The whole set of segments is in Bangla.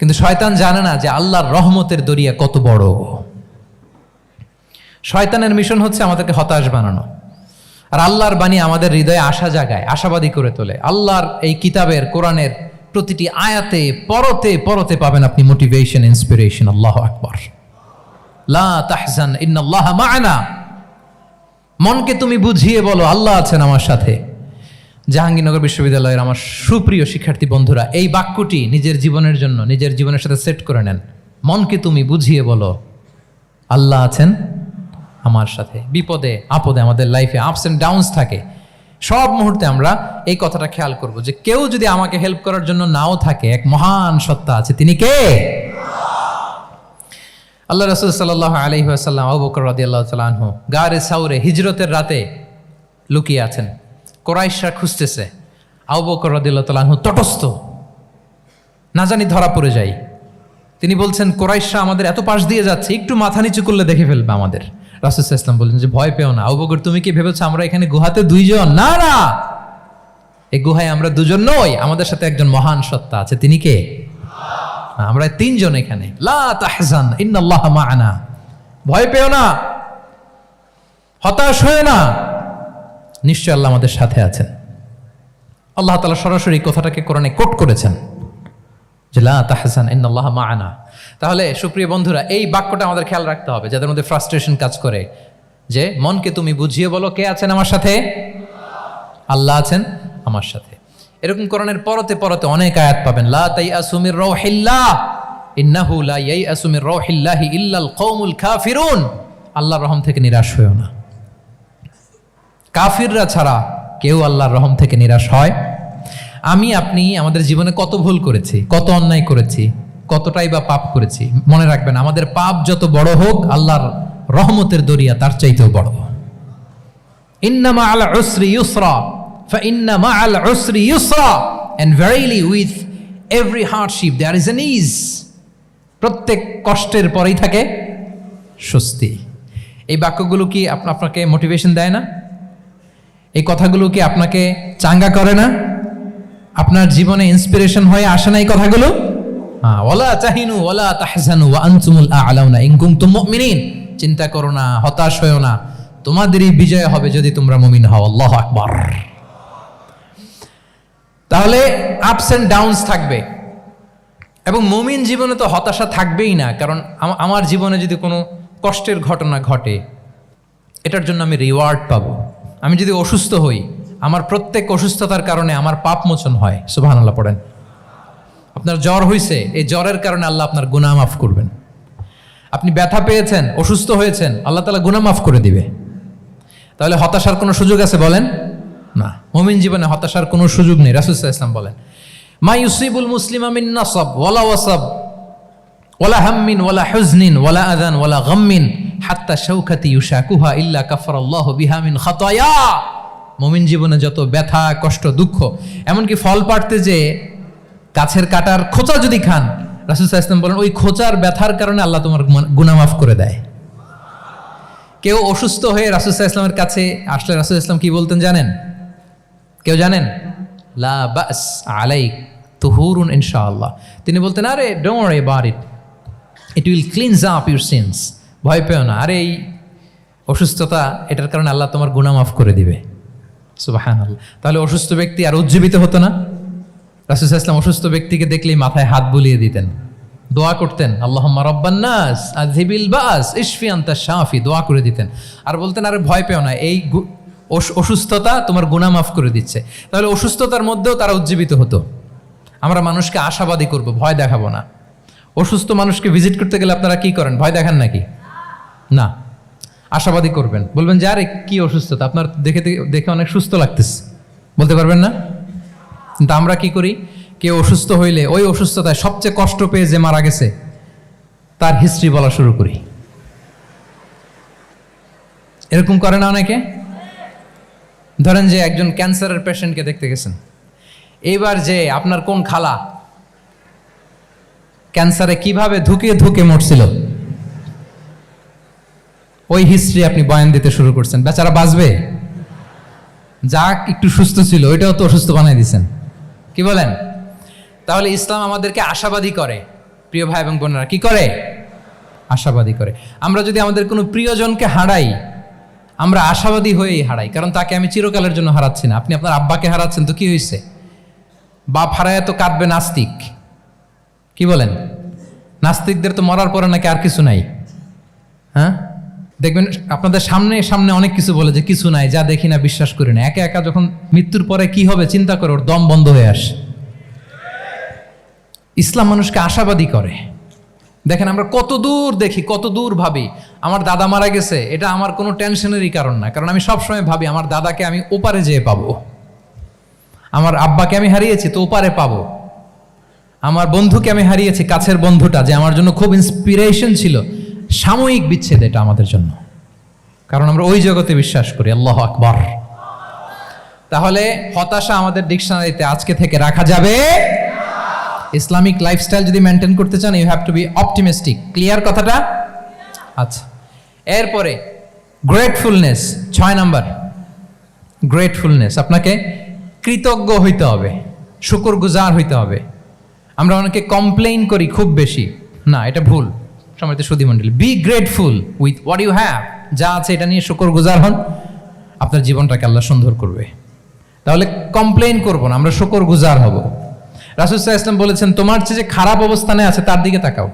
কিন্তু শয়তান জানে না যে আল্লাহর রহমতের দরিয়া কত বড়। শয়তানের মিশন হচ্ছে আমাদেরকে হতাশ বানানো, আর আল্লাহর বাণী আমাদের হৃদয়ে আশা জাগায়, আশাবাদী করে তোলে। আল্লাহর এই কিতাবের, কোরআনের প্রতিটি আয়াতে পরতে পরতে পাবেন আপনি মোটিভেশন, ইন্সপিরেশন। আল্লাহু আকবার। লা তাহজান ইন্নাল্লাহা মা'ানা। মনকে তুমি বুঝিয়ে বলো আল্লাহ আছেন আমার সাথে। জাহাঙ্গীরনগর বিশ্ববিদ্যালয়ের আমার সুপ্রিয় শিক্ষার্থী বন্ধুরা, এই বাক্যটি নিজের জীবনের জন্য, নিজের জীবনের সাথে সেট করে নেন। মনকে তুমি বুঝিয়ে বলো আল্লাহ আছেন আমার সাথে। বিপদে আপদে, আমাদের লাইফে আপস অ্যান্ড ডাউনস থাকে, সব মুহূর্তে আমরা এই কথাটা খেয়াল করব যে কেউ যদি আমাকে হেল্প করার জন্য নাও থাকে, এক মহান সত্তা আছে। তিনি কে? আল্লাহ রাসূল সাল্লাল্লাহু আলাইহি ওয়াসাল্লাম, আবু বকর রাদিয়াল্লাহু তাআলা আনহু গারে সাউরে হিজরতের রাতে লুকিয়ে আছেন। কুরাইশরা খুঁজতেছে, আবু বকর রাদিয়াল্লাহু তাআলা আনহু তটস্থ, না জানি ধরা পড়ে যাই। তিনি বলছেন কুরাইশরা আমাদের এত পাশ দিয়ে যাচ্ছে, একটু মাথা নিচু করলে দেখে ফেলবে আমাদের। রাসূল সাল্লাল্লাহু আলাইহি ওয়াসাল্লাম বললেন যে ভয় পেও না আবু বকর, তুমি কি ভেবেছো আমরা এখানে গুহাতে দুইজন? না না, এই গুহায় আমরা দুজন নই, আমাদের সাথে একজন মহান সত্তা আছে। তিনি কে? আমরা তিনজন এখানে। লা তাহজান ইন্নাল্লাহা মা'ানা। ভয় পেও না, হতাশ হয়ো না, নিশ্চয় আল্লাহ আমাদের সাথে আছেন। আল্লাহ তাআলা সরাসরি কথাটাকে কোরআনে কোট করেছেন যে লা তাহজান ইন্নাল্লাহা মা'ানা। তাহলে সুপ্রিয় বন্ধুরা, এই বাক্যটা আমাদের খেয়াল রাখতে হবে, যাদের মধ্যে ফ্রাস্ট্রেশন কাজ করে, যে মনকে তুমি বুঝিয়ে বলো কে আছেন আমার সাথে? আল্লাহ আছেন আমার সাথে। এরকম কোরআনের পরতে পরতে অনেক আয়াত পাবেন। লা তাইয়াসু মির রাউহিল্লাহ ইন্নাহু লা ইয়াইয়াসু মির রাউহিল্লাহি ইল্লাল কওমুল কাফিরুন। আল্লাহর রহম থেকে নিরাশ হয়ো না। কাফিররা ছাড়া কেউ আল্লাহর রহম থেকে নিরাশ হয়? আমি আপনি আমাদের জীবনে কত ভুল করেছি, কত অন্যায় করেছি, কতটাই বা পাপ করেছি। মনে রাখবেন, আমাদের পাপ যত বড় হোক, আল্লাহর রহমতের দরিয়া তার চাইতেও বড়। ইন্না মা'আল উসরি ইউসরা ফাইন্না মা'আল উসরি ইউসরা, and verily with every hardship there is an ease. প্রত্যেক কষ্টের পরেই থাকে স্বস্তি। এই বাক্যগুলো কি আপনাকে মোটিভেশন দেয় না? এই কথাগুলো কি আপনাকে চাঙ্গা করে না? আপনার জীবনে ইন্সপিরেশন হয়ে আসে না এই কথাগুলো? ওয়ালা তাহিনু ওয়ালা তাহজানু ওয়া আনতুমুল আ'লাউনা ইন কুনতুম মুমিনিন। চিন্তা করো না, হতাশ হয়ো না, তোমাদেরই বিজয় হবে যদি তোমরা মুমিন হও। আল্লাহু আকবার। তাহলে আপস এন্ড ডাউনস থাকবে, এবং মুমিন জীবনে তো হতাশা থাকবেই না। কারণ আমার জীবনে যদি কোনো কষ্টের ঘটনা ঘটে, এটার জন্য আমি রিওয়ার্ড পাবো। আমি যদি অসুস্থ হই, আমার প্রত্যেক অসুস্থতার কারণে আমার পাপ মোচন হয়। সুবহানাল্লাহ পড়েন। আপনার জ্বর হয়েছে, এই জ্বরের কারণে আল্লাহ আপনার গুনাহ মাফ করবেন। আপনি ব্যথা পেয়েছেন, অসুস্থ হয়েছেন, আল্লাহ তাআলা গুনাহ মাফ করে দিবে। তাহলে হতাশার কোনো সুযোগ আছে বলেন? না, মুমিন জীবনে হতাশার কোনো সুযোগ নেই। রাসূল সাল্লাল্লাহু আলাইহি ওয়াসাল্লাম বলেন, মা ইউসিবুল মুসলিমা মিন নাসাব ওয়ালা ওয়াসাব ওয়ালা হাম্মিন ওয়ালা হুজনিন ওয়ালা আযান ওয়ালা গাম্মিন হাত্তা শাওকাতি ইউশাকুহা ইল্লা কাফারাল্লাহু বিহা মিন খাতায়া। মুমিন জীবনে যত ব্যথা, কষ্ট, দুঃখ, এমনকি ফল পাড়তে যে গাছের কাটার খোঁচা যদি খান, রাসূল সাল্লাল্লাহু আলাইহি ওয়াসাল্লাম বলেন ওই খোঁচার ব্যথার কারণে আল্লাহ তোমার গুনাহ মাফ করে দেয়। কেউ অসুস্থ হয়ে রাসূল সাল্লাল্লাহু আলাইহি ওয়াসাল্লামের কাছে আসলে রাসূল সাল্লাল্লাহু আলাইহি ওয়াসাল্লাম কি বলতেন জানেন? কেউ জানেন? লা বাস আলাইক তুহুরুন ইনশাআল্লাহ। তিনি বলতেন, আরে don't worry about it, it will cleanse up your scenes. ভয় পেও না, আরে এই অসুস্থতা, এটার কারণে আল্লাহ তোমার গুনাহ মাফ করে দিবে। সুবহানাল্লাহ। তাহলে অসুস্থ ব্যক্তি আর উজ্জীবিত হতো না? রাসূল সাল্লাল্লাহু আলাইহি ওয়াসাল্লাম অসুস্থ ব্যক্তিকে দেখলেই মাথায় হাত বুলিয়ে দিতেন, দোয়া করতেন, আল্লাহুম্মা রাব্বান নাস আযহিবিল বাস ইশফি আনতা শাফি, দোয়া করে দিতেন। আর বলতেন, আরে ভয় পেও না, এই অসুস্থতা তোমার গুনাহ মাফ করে দিচ্ছে। তাহলে অসুস্থতার মধ্যেও তারা উজ্জীবিত হতো। আমরা মানুষকে আশাবাদী করব, ভয় দেখাবো না। অসুস্থ মানুষকে ভিজিট করতে গেলে আপনারা কি করেন? ভয় দেখান নাকি? না, আশাবাদী করবেন। বলবেন যে আরে কি অসুস্থতা, আপনার দেখে অনেক সুস্থ লাগতেছে, বলতে পারবেন না? কিন্তু আমরা কি করি? কেউ অসুস্থ হইলে ওই অসুস্থতায় সবচেয়ে কষ্ট পেয়ে যে মারা গেছে তার হিস্ট্রি বলা শুরু করি। এরকম করে না অনেকে? ধরেন যে একজন ক্যান্সারের পেশেন্টকে দেখতে গেছেন, এইবার যে আপনার কোন খালা ক্যান্সারে কিভাবে ধুকে ধুকে মরছিল, ওই হিস্ট্রি আপনি বয়ান দিতে শুরু করছেন। বেচারা বাঁচবে? যা একটু সুস্থ ছিল ওইটাও তো অসুস্থ বানাই দিচ্ছেন। কি বলেন? তাহলে ইসলাম আমাদেরকে আশাবাদী করে প্রিয় ভাই এবং বোনেরা কি করে? আশাবাদী করে। আমরা যদি আমাদের কোনো প্রিয়জনকে হারাই, আমরা আশাবাদী হয়েই হারাই, কারণ তাকে আমি চিরকালের জন্য হারাচ্ছি না। আপনি আপনার আব্বাকে হারাচ্ছেন তো কি হয়েছে? বাপ হারায় তো কাঁদবে নাস্তিক, কি বলেন? নাস্তিকদের তো মরার পরে নাকি আর কিছু নাই। হ্যাঁ, দেখবেন আপনাদের সামনে সামনে অনেক কিছু বলে যে কিছু নাই, যা দেখি না বিশ্বাস করি না। একা একা যখন মৃত্যুর পরে কি হবে চিন্তা করে ওর দম বন্ধ হয়ে আসে। ইসলাম মানুষকে আশাবাদী করে। দেখেন আমরা কত দূর দেখি, কত দূর ভাবি। আমার দাদা মারা গেছে, এটা আমার কোনো টেনশনেরই কারণ না, কারণ আমি সবসময় ভাবি আমার দাদাকে আমি ওপারে যেয়ে পাবো। আমার আব্বাকে আমি হারিয়েছি তো ওপারে পাবো। আমার বন্ধুকে আমি হারিয়েছি, কাছের বন্ধুটা যে আমার জন্য খুব ইন্সপিরেশন ছিল। সাময়িক বিচ্ছেদ এটা আমাদের জন্য, কারণ আমরা ওই জগতে বিশ্বাস করি। আল্লাহু আকবার। তাহলে হতাশা আমাদের ডিকশনারিতে আজকে থেকে রাখা যাবে। ইসলামিক লাইফস্টাইল যদি মেনটেন করতে চান, you have to be optimistic. Clear কথাটা? আচ্ছা, এরপরে গ্রেটফুলনেস, 6 নাম্বার। গ্রেটফুলনেস, আপনাকে কৃতজ্ঞ হইতে হবে, শুকরগুজার হইতে হবে। আমরা অনেকে কমপ্লেইন করি খুব বেশি, না এটা ভুল। সম্মানিত সুধী মণ্ডলী, be grateful with what you have. যা আছে এটা নিয়ে শুকরগুজার হন, আপনার জীবনটাকে আল্লাহ সুন্দর করবে। তাহলে কমপ্লেইন করবো না, আমরা শুকরগুজার হব। রাসূল সাল্লাল্লাহু আলাইহি ওয়াসাল্লাম বলেছেন, তোমার চেয়ে যে খারাপ অবস্থানে আছে তার দিকে তাকাও,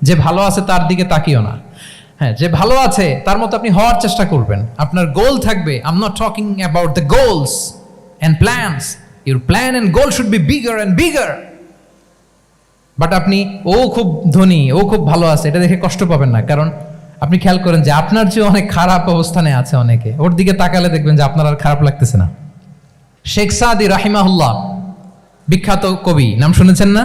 যে ভালো আছে তার দিকে তাকিও না। হ্যাঁ, যে ভালো আছে তার মতো আপনি হওয়ার চেষ্টা করবেন। আপনার গোল থাকবে। I am not talking about the goals and plans. Your plan and goal should be bigger and bigger. But আপনি ও খুব ধনী, ও খুব ভালো আছে, এটা দেখে কষ্ট পাবেন না। কারণ আপনি খেয়াল করেন যে আপনার চেয়ে অনেক খারাপ অবস্থানে আছে অনেকে, ওর দিকে তাকালে দেখবেন যে আপনার আর খারাপ লাগতেছে না। শেখ সাদি রাহিমাহুল্লাহ, বিখ্যাত কবি, নাম শুনেছেন না?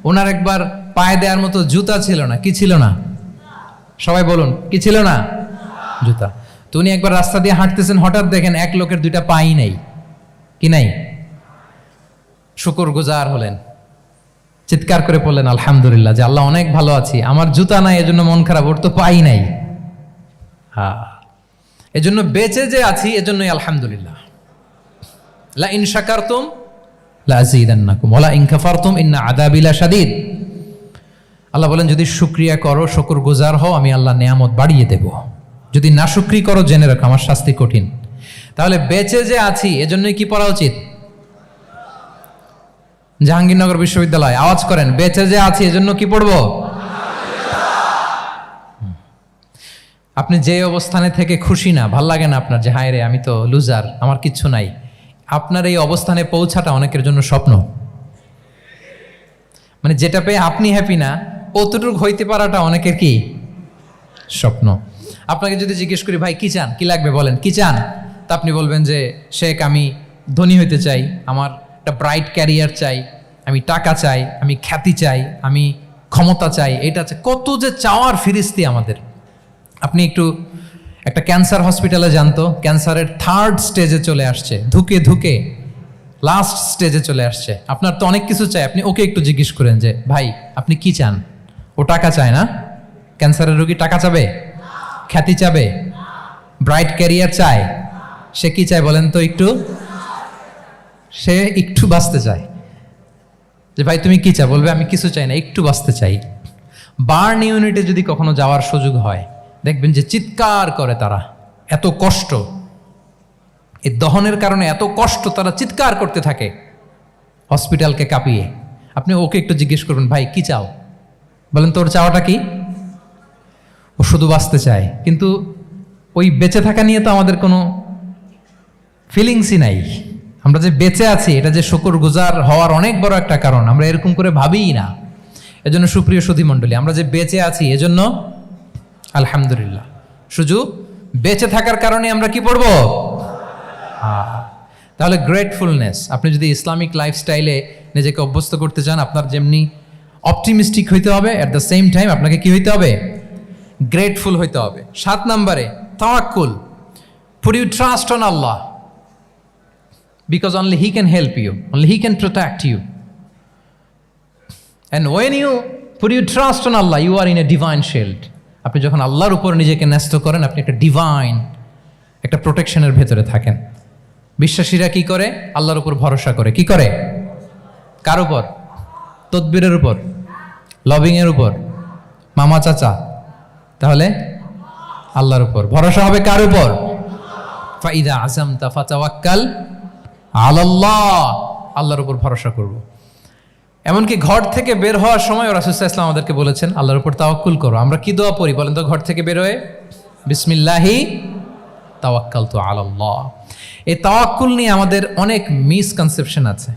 ওনার একবার পায়ে দেওয়ার মতো জুতা ছিল না। কি ছিল না? সবাই বলুন, কি ছিল না? জুতা। তো উনি একবার রাস্তা দিয়ে হাঁটতেছেন, হঠাৎ দেখেন এক লোকের 2টা পাই নেই। কি নাই? শুকরগুজার হলেন, চিৎকার করে বললেন আলহামদুলিল্লাহ, যে আল্লাহ অনেক ভালো আছি, আমার জুতা নাই এজন্য মন খারাপ, ওর তো পাই নাই। হ্যাঁ, এজন্য বেঁচে যে আছি এজন্যই আলহামদুলিল্লাহ। লা ইন শাকারতুম লা আযীদান্নাকুম ওয়া লা ইন কাফারতুম ইন্না আযাবি লাশাদীদ। আল্লাহ বলেন, যদি শুকরিয়া করো, শুকরগুজার হও, আমি আল্লাহ নেয়ামত বাড়িয়ে দেব। যদি নাশুকরি করো, জেনে রাখো আমার শাস্তি কঠিন। তাহলে বেঁচে যে আছি এজন্যই কি পড়া উচিত? জাহাঙ্গীরনগর বিশ্ববিদ্যালয় আওয়াজ করেন, বেঁচে যে আছি এজন্য কি পড়বো? আপনি যে অবস্থানে থেকে খুশি না, ভাল লাগে না আপনার, যে হায় রে আমি তো লুজার, আমার কিচ্ছু নাই, আপনার এই অবস্থানে পৌঁছাটা অনেকের জন্য স্বপ্ন। মানে যেটা পেয়ে আপনি হ্যাপি না, অতটুকু হইতে পারাটা অনেকের কি স্বপ্ন। আপনাকে যদি জিজ্ঞেস করি, ভাই কি চান, কি লাগবে বলেন, কি চান? তা আপনি বলবেন যে শেখ আমি ধনী হইতে চাই, আমার একটা ব্রাইট ক্যারিয়ার চাই, আমি টাকা চাই, আমি খ্যাতি চাই, আমি ক্ষমতা চাই, এটা চাই। কত যে চাওয়ার ফিরিস্তি আমাদের। আপনি একটু একটা ক্যান্সার হসপিটালে জানতো, ক্যান্সারের 3rd স্টেজে চলে আসছে, ধুকে ধুকে লাস্ট স্টেজে চলে আসছে। আপনার তো অনেক কিছু চাই, আপনি ওকে একটু জিজ্ঞেস করেন যে ভাই আপনি কি চান? ও টাকা চায় না? ক্যান্সারের রোগী টাকা চাবে? খ্যাতি চাবে? ব্রাইট ক্যারিয়ার চায়? সে কি চায় বলেন তো একটু? সে একটু বাঁচতে চায়। যে ভাই তুমি কি চাও? বলবে আমি কিছু চাই না, একটু বাঁচতে চাই। বার্ন ইউনিটে যদি কখনো যাওয়ার সুযোগ হয়, দেখবেন যে চিৎকার করে তারা, এত কষ্ট, এই দহনের কারণে এত কষ্ট, তারা চিৎকার করতে থাকে হসপিটালকে কাঁপিয়ে। আপনি ওকে একটু জিজ্ঞেস করবেন, ভাই কি চাও? বলেন তোর চাওয়াটা কি? ও শুধু বাঁচতে চায়, কিন্তু ওই বেঁচে থাকা নিয়ে তো আমাদের কোনো ফিলিংসই নাই। আমরা যে বেঁচে আছি এটা যে শুকরগুজার হওয়ার অনেক বড় একটা কারণ, আমরা এরকম করে ভাবিই না। এজন্য সুপ্রিয় সুধী মণ্ডলী, আমরা যে বেঁচে আছি এজন্য আলহামদুলিল্লাহ। শুধু বেঁচে থাকার কারণে আমরা কি পড়বো? তাহলে গ্রেটফুলনেস, আপনি যদি ইসলামিক লাইফস্টাইলে নিজেকে অভ্যস্ত করতে চান, আপনার যেমনি অপটিমিস্টিক হইতে হবে, অ্যাট দ্য সেম টাইম আপনাকে কি হইতে হবে? গ্রেটফুল হইতে হবে। 7 নম্বরে তাওয়াক্কুল, put you trust on Allah, because only he can help you, only he can protect you. And when you put you trust on Allah, you are in a divine shield. আপনি যখন আল্লাহর উপর নিজেকে ন্যস্ত করেন, আপনি একটা ডিভাইন, একটা প্রোটেকশনের ভেতরে থাকেন। বিশ্বাসীরা কি করে? আল্লাহর উপর ভরসা করে। কি করে? কার উপর? তদবিরের উপর, লবিং এর উপর, মামা চাচা, তাহলে আল্লাহর উপর। ভরসা হবে কার উপর? ফাইদা আযামতা ফাতাওয়াক্কাল আলাল্লাহ, আল্লাহর উপর ভরসা করব। এমনকি ঘর থেকে বের হওয়ার সময় রাসূল সাল্লাল্লাহু আলাইহি ওয়াসাল্লাম আমাদেরকে বলেছেন আল্লাহর উপর তাওয়াক্কুল করো। আমরা কি দোয়া পড়ি বলেন তো ঘর থেকে বের হয়ে? বিসমিল্লাহি তাওয়াক্কালতু আলাল্লাহ। এই তাওয়াক্কুল নিয়ে আমাদের অনেক মিসকনসেপশন আছে।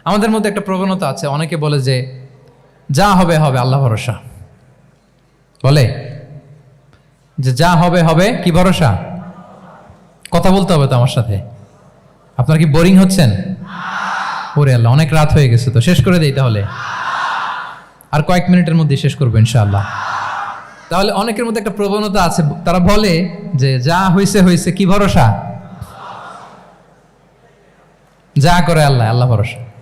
আমাদের মধ্যে একটা প্রবণতা আছে, অনেকে বলে যে যা হবে হবে, আল্লাহ ভরসা। বলে যে যা হবে হবে, কি ভরসা? কথা বলতে হবে তো আমার সাথে। আপনারা কি বোরিং হচ্ছেন? ওরে আল্লাহ, অনেক রাত হয়ে গেছে, তো শেষ করে দেই তাহলে। আর কয়েক মিনিটের মধ্যে শেষ করবো ইনশাআল্লাহ। তাহলে অনেকের মধ্যে একটা প্রবণতা আছে, তারা বলে যে যা হয়েছে হয়েছে, কি ভরসা? যা করে আল্লাহ, আল্লাহ ভরসা।